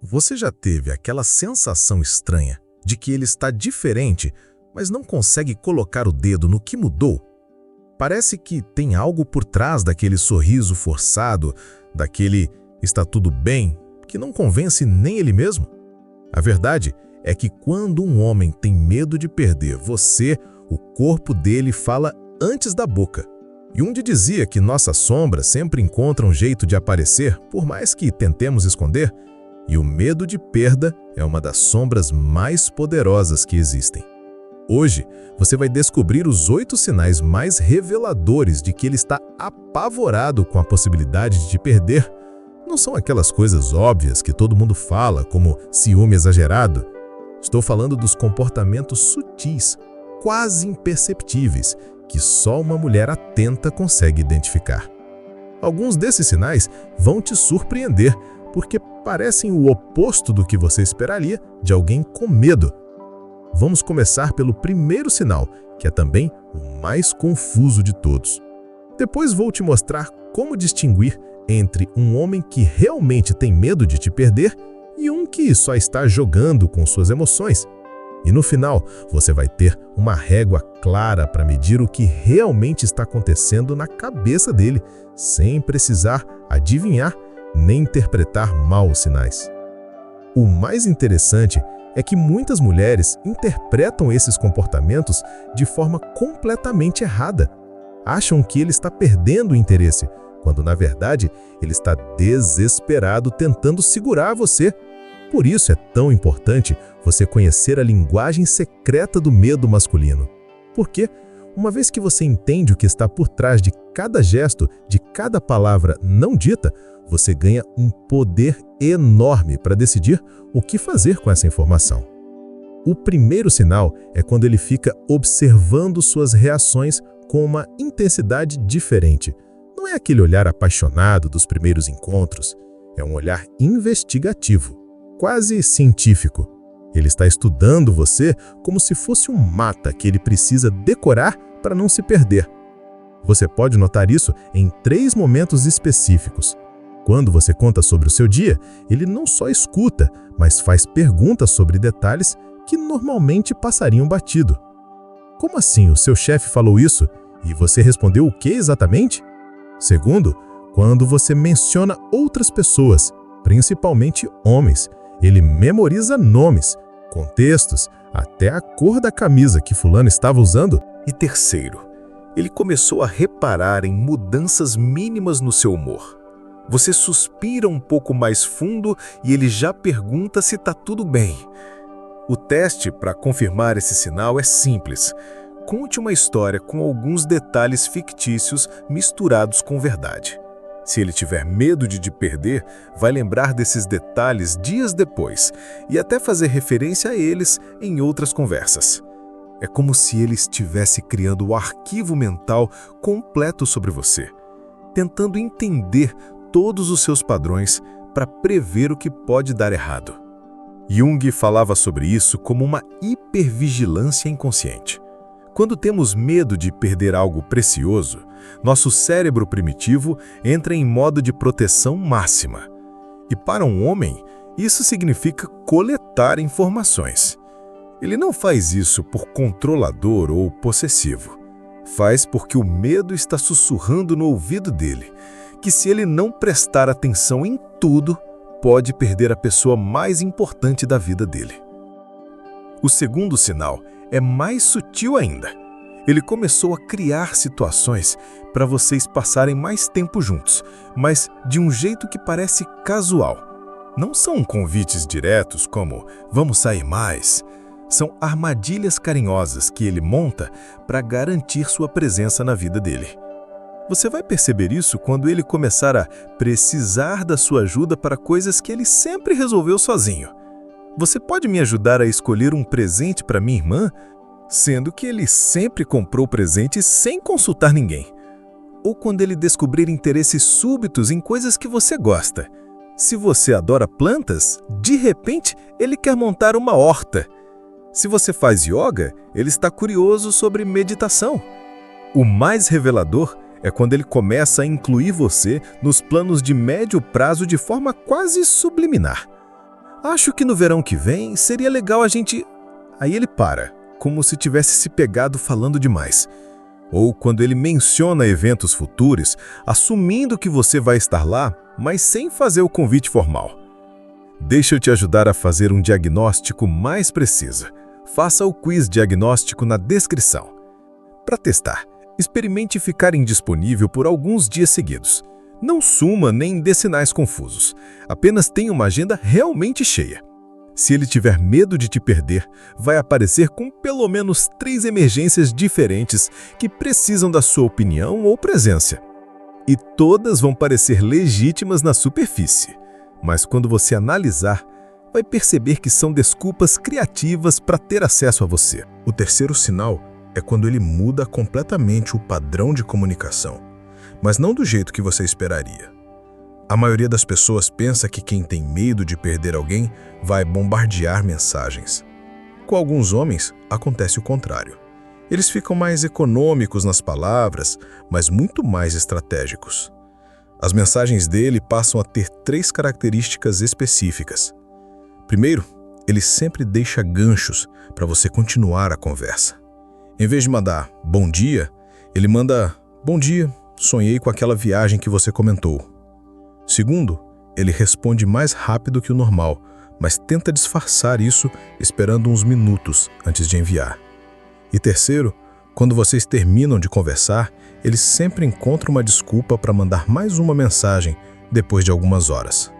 Você já teve aquela sensação estranha de que ele está diferente, mas não consegue colocar o dedo no que mudou? Parece que tem algo por trás daquele sorriso forçado, daquele "está tudo bem", que não convence nem ele mesmo. A verdade é que quando um homem tem medo de perder você, o corpo dele fala antes da boca. Jung dizia que nossas sombras sempre encontram um jeito de aparecer, por mais que tentemos esconder, e o medo de perda é uma das sombras mais poderosas que existem. Hoje, você vai descobrir os 8 sinais mais reveladores de que ele está apavorado com a possibilidade de te perder. Não são aquelas coisas óbvias que todo mundo fala, como ciúme exagerado. Estou falando dos comportamentos sutis, quase imperceptíveis, que só uma mulher atenta consegue identificar. Alguns desses sinais vão te surpreender, porque parecem o oposto do que você esperaria de alguém com medo. Vamos começar pelo primeiro sinal, que é também o mais confuso de todos. Depois vou te mostrar como distinguir entre um homem que realmente tem medo de te perder e um que só está jogando com suas emoções. E no final, você vai ter uma régua clara para medir o que realmente está acontecendo na cabeça dele, sem precisar adivinhar nem interpretar mal os sinais. O mais interessante é que muitas mulheres interpretam esses comportamentos de forma completamente errada. Acham que ele está perdendo o interesse, quando na verdade ele está desesperado tentando segurar você. Por isso é tão importante você conhecer a linguagem secreta do medo masculino. Porque, uma vez que você entende o que está por trás de cada gesto, de cada palavra não dita, você ganha um poder enorme para decidir o que fazer com essa informação. O primeiro sinal é quando ele fica observando suas reações com uma intensidade diferente. Não é aquele olhar apaixonado dos primeiros encontros, é um olhar investigativo, quase científico. Ele está estudando você como se fosse um mapa que ele precisa decorar para não se perder. Você pode notar isso em 3 momentos específicos. Quando você conta sobre o seu dia, ele não só escuta, mas faz perguntas sobre detalhes que normalmente passariam batido. Como assim o seu chefe falou isso e você respondeu o que exatamente? Segundo, quando você menciona outras pessoas, principalmente homens, ele memoriza nomes, contextos, até a cor da camisa que fulano estava usando. E terceiro, ele começou a reparar em mudanças mínimas no seu humor. Você suspira um pouco mais fundo e ele já pergunta se está tudo bem. O teste para confirmar esse sinal é simples. Conte uma história com alguns detalhes fictícios misturados com verdade. Se ele tiver medo de te perder, vai lembrar desses detalhes dias depois e até fazer referência a eles em outras conversas. É como se ele estivesse criando o arquivo mental completo sobre você, tentando entender todos os seus padrões para prever o que pode dar errado. Jung falava sobre isso como uma hipervigilância inconsciente. Quando temos medo de perder algo precioso, nosso cérebro primitivo entra em modo de proteção máxima. E para um homem, isso significa coletar informações. Ele não faz isso por controlador ou possessivo. Faz porque o medo está sussurrando no ouvido dele, que se ele não prestar atenção em tudo, pode perder a pessoa mais importante da vida dele. O segundo sinal é mais sutil ainda. Ele começou a criar situações para vocês passarem mais tempo juntos, mas de um jeito que parece casual. Não são convites diretos como "vamos sair mais". São armadilhas carinhosas que ele monta para garantir sua presença na vida dele. Você vai perceber isso quando ele começar a precisar da sua ajuda para coisas que ele sempre resolveu sozinho. "Você pode me ajudar a escolher um presente para minha irmã?", sendo que ele sempre comprou presentes sem consultar ninguém. Ou quando ele descobrir interesses súbitos em coisas que você gosta. Se você adora plantas, de repente ele quer montar uma horta. Se você faz yoga, ele está curioso sobre meditação. O mais revelador é quando ele começa a incluir você nos planos de médio prazo de forma quase subliminar. Acho que no verão que vem seria legal a gente... Aí ele para, como se tivesse se pegado falando demais. Ou quando ele menciona eventos futuros, assumindo que você vai estar lá, mas sem fazer o convite formal. Deixa eu te ajudar a fazer um diagnóstico mais preciso. Faça o quiz diagnóstico na descrição. Para testar, experimente ficar indisponível por alguns dias seguidos. Não suma nem dê sinais confusos. Apenas tenha uma agenda realmente cheia. Se ele tiver medo de te perder, vai aparecer com pelo menos 3 emergências diferentes que precisam da sua opinião ou presença. E todas vão parecer legítimas na superfície. Mas quando você analisar, vai perceber que são desculpas criativas para ter acesso a você. O terceiro sinal é quando ele muda completamente o padrão de comunicação, mas não do jeito que você esperaria. A maioria das pessoas pensa que quem tem medo de perder alguém vai bombardear mensagens. Com alguns homens, acontece o contrário. Eles ficam mais econômicos nas palavras, mas muito mais estratégicos. As mensagens dele passam a ter 3 características específicas. Primeiro, ele sempre deixa ganchos para você continuar a conversa. Em vez de mandar bom dia, ele manda bom dia, sonhei com aquela viagem que você comentou. Segundo, ele responde mais rápido que o normal, mas tenta disfarçar isso esperando uns minutos antes de enviar. E terceiro, quando vocês terminam de conversar, ele sempre encontra uma desculpa para mandar mais uma mensagem depois de algumas horas.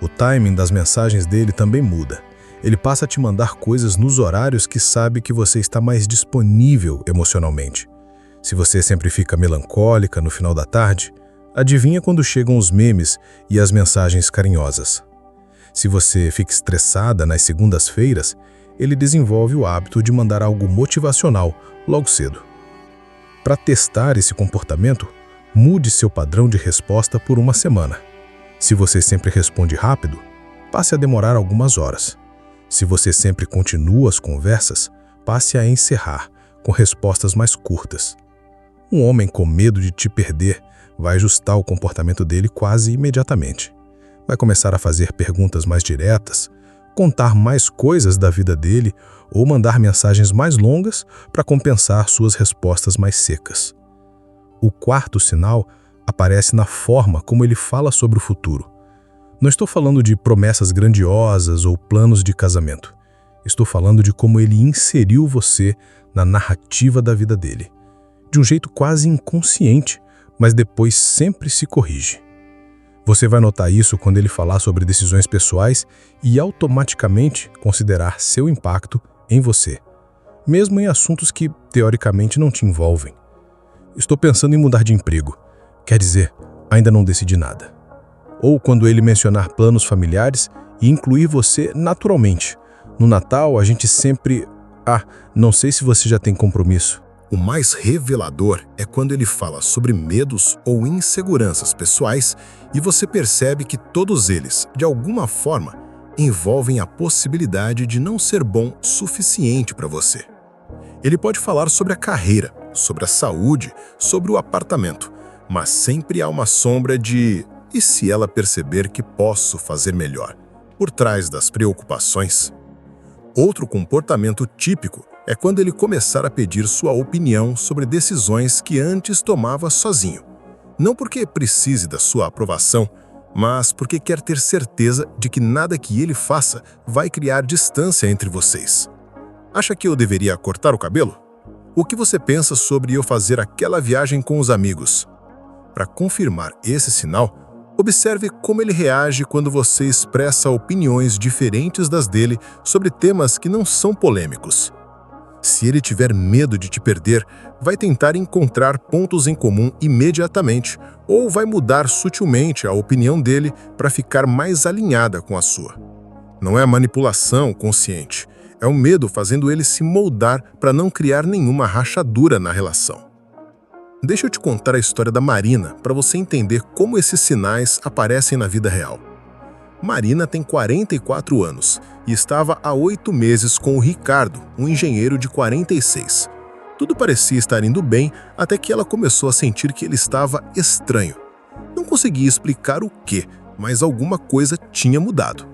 O timing das mensagens dele também muda. Ele passa a te mandar coisas nos horários que sabe que você está mais disponível emocionalmente. Se você sempre fica melancólica no final da tarde, adivinha quando chegam os memes e as mensagens carinhosas. Se você fica estressada nas segundas-feiras, ele desenvolve o hábito de mandar algo motivacional logo cedo. Para testar esse comportamento, mude seu padrão de resposta por uma semana. Se você sempre responde rápido, passe a demorar algumas horas. Se você sempre continua as conversas, passe a encerrar com respostas mais curtas. Um homem com medo de te perder vai ajustar o comportamento dele quase imediatamente. Vai começar a fazer perguntas mais diretas, contar mais coisas da vida dele ou mandar mensagens mais longas para compensar suas respostas mais secas. O quarto sinal aparece na forma como ele fala sobre o futuro. Não estou falando de promessas grandiosas ou planos de casamento. Estou falando de como ele inseriu você na narrativa da vida dele, de um jeito quase inconsciente, mas depois sempre se corrige. Você vai notar isso quando ele falar sobre decisões pessoais e automaticamente considerar seu impacto em você, mesmo em assuntos que, teoricamente, não te envolvem. Estou pensando em mudar de emprego. Quer dizer, ainda não decidi nada. Ou quando ele mencionar planos familiares e incluir você naturalmente. No Natal, a gente sempre... não sei se você já tem compromisso. O mais revelador é quando ele fala sobre medos ou inseguranças pessoais e você percebe que todos eles, de alguma forma, envolvem a possibilidade de não ser bom suficiente para você. Ele pode falar sobre a carreira, sobre a saúde, sobre o apartamento, mas sempre há uma sombra de "e se ela perceber que posso fazer melhor?" por trás das preocupações. Outro comportamento típico é quando ele começar a pedir sua opinião sobre decisões que antes tomava sozinho. Não porque precise da sua aprovação, mas porque quer ter certeza de que nada que ele faça vai criar distância entre vocês. Acha que eu deveria cortar o cabelo? O que você pensa sobre eu fazer aquela viagem com os amigos? Para confirmar esse sinal, observe como ele reage quando você expressa opiniões diferentes das dele sobre temas que não são polêmicos. Se ele tiver medo de te perder, vai tentar encontrar pontos em comum imediatamente ou vai mudar sutilmente a opinião dele para ficar mais alinhada com a sua. Não é manipulação consciente, é o medo fazendo ele se moldar para não criar nenhuma rachadura na relação. Deixa eu te contar a história da Marina para você entender como esses sinais aparecem na vida real. Marina tem 44 anos e estava há 8 meses com o Ricardo, um engenheiro de 46. Tudo parecia estar indo bem até que ela começou a sentir que ele estava estranho. Não conseguia explicar o quê, mas alguma coisa tinha mudado.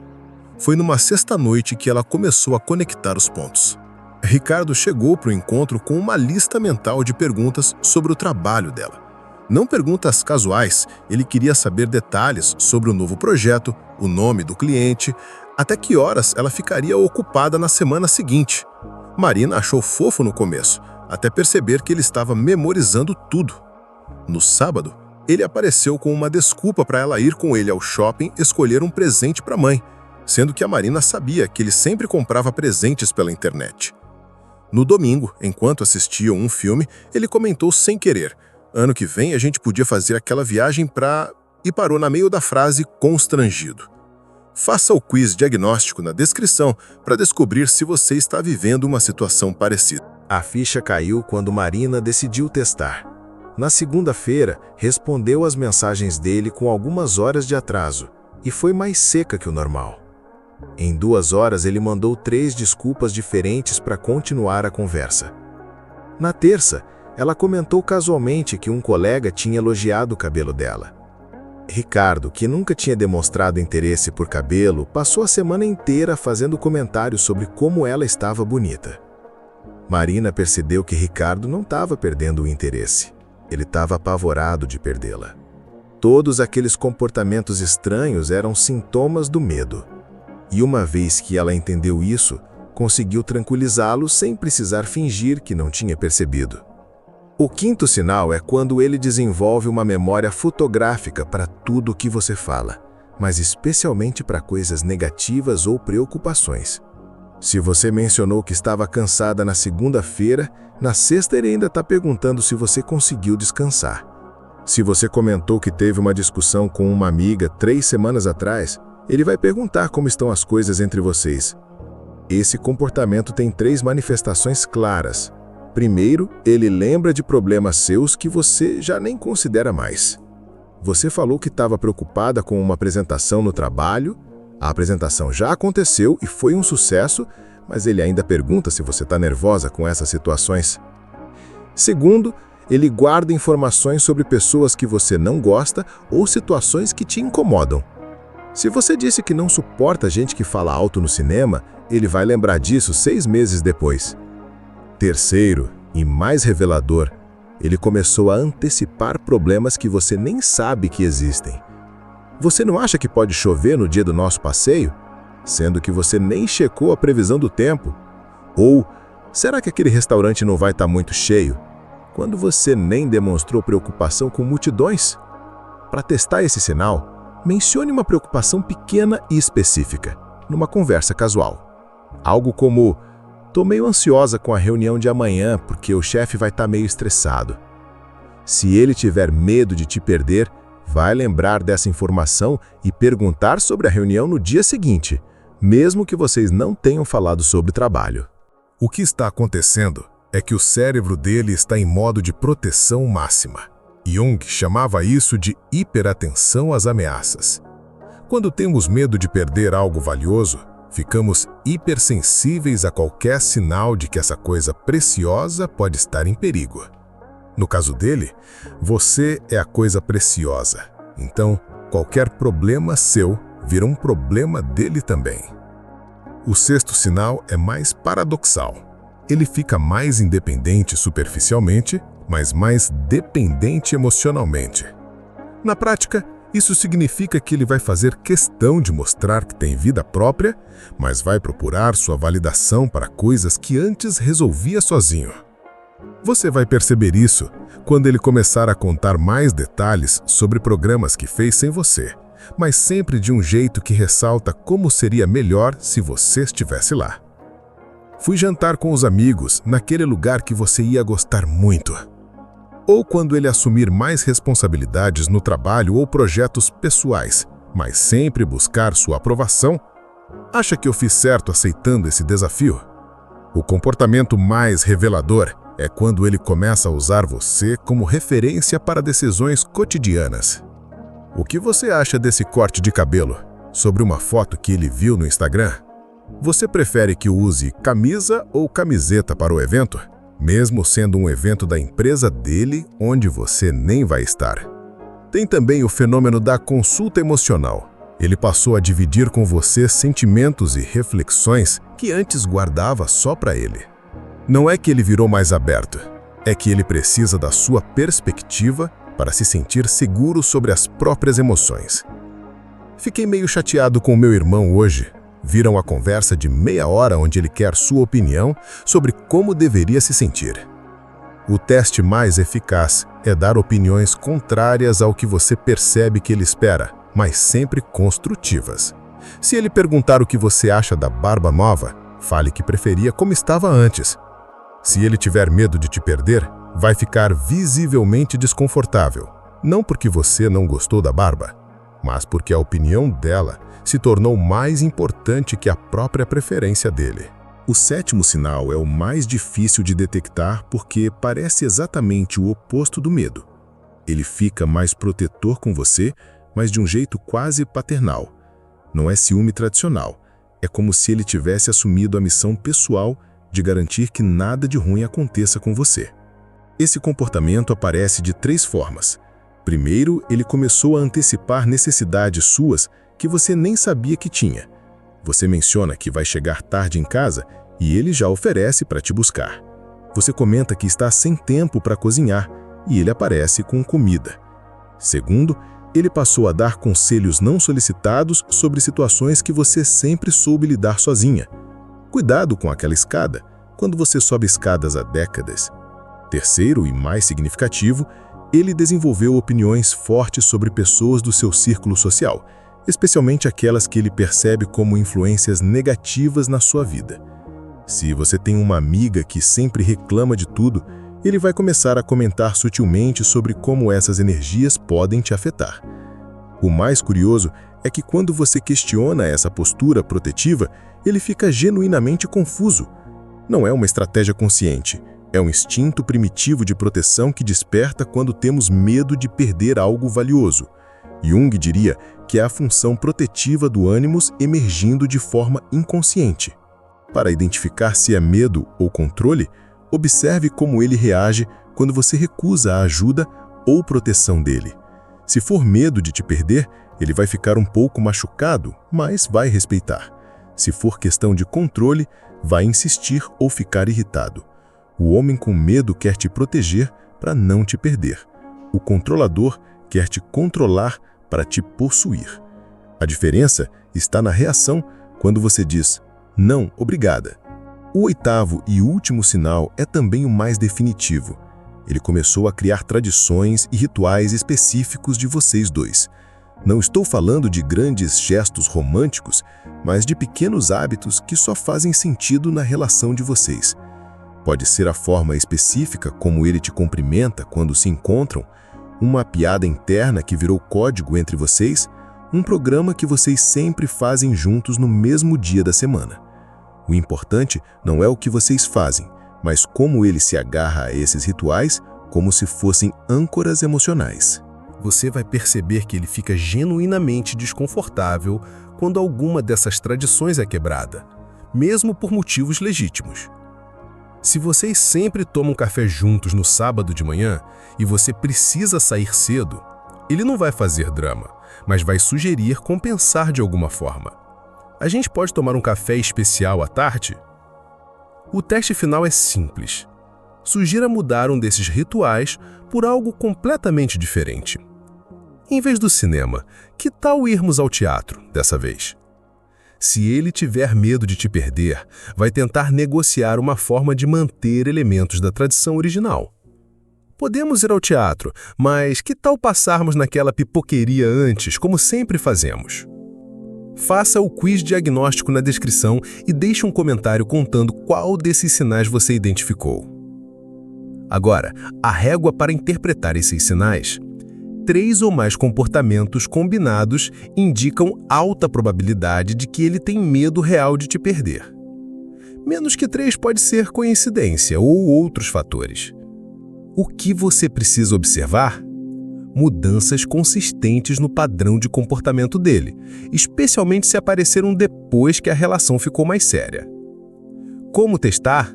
Foi numa sexta-noite que ela começou a conectar os pontos. Ricardo chegou para o encontro com uma lista mental de perguntas sobre o trabalho dela. Não perguntas casuais, ele queria saber detalhes sobre o novo projeto, o nome do cliente, até que horas ela ficaria ocupada na semana seguinte. Marina achou fofo no começo, até perceber que ele estava memorizando tudo. No sábado, ele apareceu com uma desculpa para ela ir com ele ao shopping escolher um presente para a mãe, sendo que a Marina sabia que ele sempre comprava presentes pela internet. No domingo, enquanto assistiam um filme, ele comentou sem querer: "Ano que vem a gente podia fazer aquela viagem pra..." e parou na meio da frase constrangido. Faça o quiz diagnóstico na descrição para descobrir se você está vivendo uma situação parecida. A ficha caiu quando Marina decidiu testar. Na segunda-feira, respondeu às mensagens dele com algumas horas de atraso e foi mais seca que o normal. Em 2 horas, ele mandou 3 desculpas diferentes para continuar a conversa. Na terça, ela comentou casualmente que um colega tinha elogiado o cabelo dela. Ricardo, que nunca tinha demonstrado interesse por cabelo, passou a semana inteira fazendo comentários sobre como ela estava bonita. Marina percebeu que Ricardo não estava perdendo o interesse. Ele estava apavorado de perdê-la. Todos aqueles comportamentos estranhos eram sintomas do medo. E uma vez que ela entendeu isso, conseguiu tranquilizá-lo sem precisar fingir que não tinha percebido. O quinto sinal é quando ele desenvolve uma memória fotográfica para tudo o que você fala, mas especialmente para coisas negativas ou preocupações. Se você mencionou que estava cansada na segunda-feira, na sexta ele ainda está perguntando se você conseguiu descansar. Se você comentou que teve uma discussão com uma amiga 3 semanas atrás, ele vai perguntar como estão as coisas entre vocês. Esse comportamento tem 3 manifestações claras. Primeiro, ele lembra de problemas seus que você já nem considera mais. Você falou que estava preocupada com uma apresentação no trabalho, a apresentação já aconteceu e foi um sucesso, mas ele ainda pergunta se você está nervosa com essas situações. Segundo, ele guarda informações sobre pessoas que você não gosta ou situações que te incomodam. Se você disse que não suporta gente que fala alto no cinema, ele vai lembrar disso 6 meses depois. Terceiro, e mais revelador, ele começou a antecipar problemas que você nem sabe que existem. Você não acha que pode chover no dia do nosso passeio? Sendo que você nem checou a previsão do tempo? Ou, será que aquele restaurante não vai estar muito cheio? Quando você nem demonstrou preocupação com multidões? Para testar esse sinal, mencione uma preocupação pequena e específica, numa conversa casual. Algo como: "Tô meio ansiosa com a reunião de amanhã porque o chefe vai estar meio estressado." Se ele tiver medo de te perder, vai lembrar dessa informação e perguntar sobre a reunião no dia seguinte, mesmo que vocês não tenham falado sobre trabalho. O que está acontecendo é que o cérebro dele está em modo de proteção máxima. Jung chamava isso de hiperatenção às ameaças. Quando temos medo de perder algo valioso, ficamos hipersensíveis a qualquer sinal de que essa coisa preciosa pode estar em perigo. No caso dele, você é a coisa preciosa. Então, qualquer problema seu vira um problema dele também. O sexto sinal é mais paradoxal. Ele fica mais independente superficialmente, mas mais dependente emocionalmente. Na prática, isso significa que ele vai fazer questão de mostrar que tem vida própria, mas vai procurar sua validação para coisas que antes resolvia sozinho. Você vai perceber isso quando ele começar a contar mais detalhes sobre programas que fez sem você, mas sempre de um jeito que ressalta como seria melhor se você estivesse lá. Fui jantar com os amigos naquele lugar que você ia gostar muito. Ou quando ele assumir mais responsabilidades no trabalho ou projetos pessoais, mas sempre buscar sua aprovação. Acha que eu fiz certo aceitando esse desafio? O comportamento mais revelador é quando ele começa a usar você como referência para decisões cotidianas. O que você acha desse corte de cabelo sobre uma foto que ele viu no Instagram? Você prefere que use camisa ou camiseta para o evento, mesmo sendo um evento da empresa dele onde você nem vai estar? Tem também o fenômeno da consulta emocional. Ele passou a dividir com você sentimentos e reflexões que antes guardava só para ele. Não é que ele virou mais aberto, é que ele precisa da sua perspectiva para se sentir seguro sobre as próprias emoções. Fiquei meio chateado com o meu irmão hoje. Viram a conversa de meia hora onde ele quer sua opinião sobre como deveria se sentir. O teste mais eficaz é dar opiniões contrárias ao que você percebe que ele espera, mas sempre construtivas. Se ele perguntar o que você acha da barba nova, fale que preferia como estava antes. Se ele tiver medo de te perder, vai ficar visivelmente desconfortável, não porque você não gostou da barba, mas porque a opinião dela se tornou mais importante que a própria preferência dele. O sétimo sinal é o mais difícil de detectar porque parece exatamente o oposto do medo. Ele fica mais protetor com você, mas de um jeito quase paternal. Não é ciúme tradicional, é como se ele tivesse assumido a missão pessoal de garantir que nada de ruim aconteça com você. Esse comportamento aparece de 3 formas. Primeiro, ele começou a antecipar necessidades suas que você nem sabia que tinha. Você menciona que vai chegar tarde em casa e ele já oferece para te buscar. Você comenta que está sem tempo para cozinhar e ele aparece com comida. Segundo, ele passou a dar conselhos não solicitados sobre situações que você sempre soube lidar sozinha. Cuidado com aquela escada, quando você sobe escadas há décadas. Terceiro e mais significativo, ele desenvolveu opiniões fortes sobre pessoas do seu círculo social, especialmente aquelas que ele percebe como influências negativas na sua vida. Se você tem uma amiga que sempre reclama de tudo, ele vai começar a comentar sutilmente sobre como essas energias podem te afetar. O mais curioso é que quando você questiona essa postura protetiva, ele fica genuinamente confuso. Não é uma estratégia consciente, é um instinto primitivo de proteção que desperta quando temos medo de perder algo valioso. Jung diria que é a função protetiva do ânimos emergindo de forma inconsciente. Para identificar se é medo ou controle, observe como ele reage quando você recusa a ajuda ou proteção dele. Se for medo de te perder, ele vai ficar um pouco machucado, mas vai respeitar. Se for questão de controle, vai insistir ou ficar irritado. O homem com medo quer te proteger para não te perder. O controlador quer te controlar para te possuir. A diferença está na reação quando você diz, não, obrigada. O 8º e último sinal é também o mais definitivo. Ele começou a criar tradições e rituais específicos de vocês dois. Não estou falando de grandes gestos românticos, mas de pequenos hábitos que só fazem sentido na relação de vocês. Pode ser a forma específica como ele te cumprimenta quando se encontram, uma piada interna que virou código entre vocês, um programa que vocês sempre fazem juntos no mesmo dia da semana. O importante não é o que vocês fazem, mas como ele se agarra a esses rituais como se fossem âncoras emocionais. Você vai perceber que ele fica genuinamente desconfortável quando alguma dessas tradições é quebrada, mesmo por motivos legítimos. Se vocês sempre tomam café juntos no sábado de manhã e você precisa sair cedo, ele não vai fazer drama, mas vai sugerir compensar de alguma forma. A gente pode tomar um café especial à tarde? O teste final é simples. Sugira mudar um desses rituais por algo completamente diferente. Em vez do cinema, que tal irmos ao teatro dessa vez? Se ele tiver medo de te perder, vai tentar negociar uma forma de manter elementos da tradição original. Podemos ir ao teatro, mas que tal passarmos naquela pipoqueria antes, como sempre fazemos? Faça o quiz diagnóstico na descrição e deixe um comentário contando qual desses sinais você identificou. Agora, a régua para interpretar esses sinais. 3 ou mais comportamentos combinados indicam alta probabilidade de que ele tem medo real de te perder. Menos que 3 pode ser coincidência ou outros fatores. O que você precisa observar? Mudanças consistentes no padrão de comportamento dele, especialmente se apareceram depois que a relação ficou mais séria. Como testar?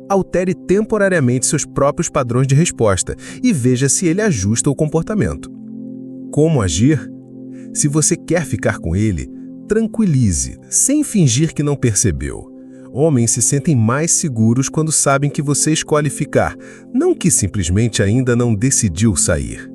Altere temporariamente seus próprios padrões de resposta e veja se ele ajusta o comportamento. Como agir? Se você quer ficar com ele, tranquilize, sem fingir que não percebeu. Homens se sentem mais seguros quando sabem que você escolhe ficar, não que simplesmente ainda não decidiu sair.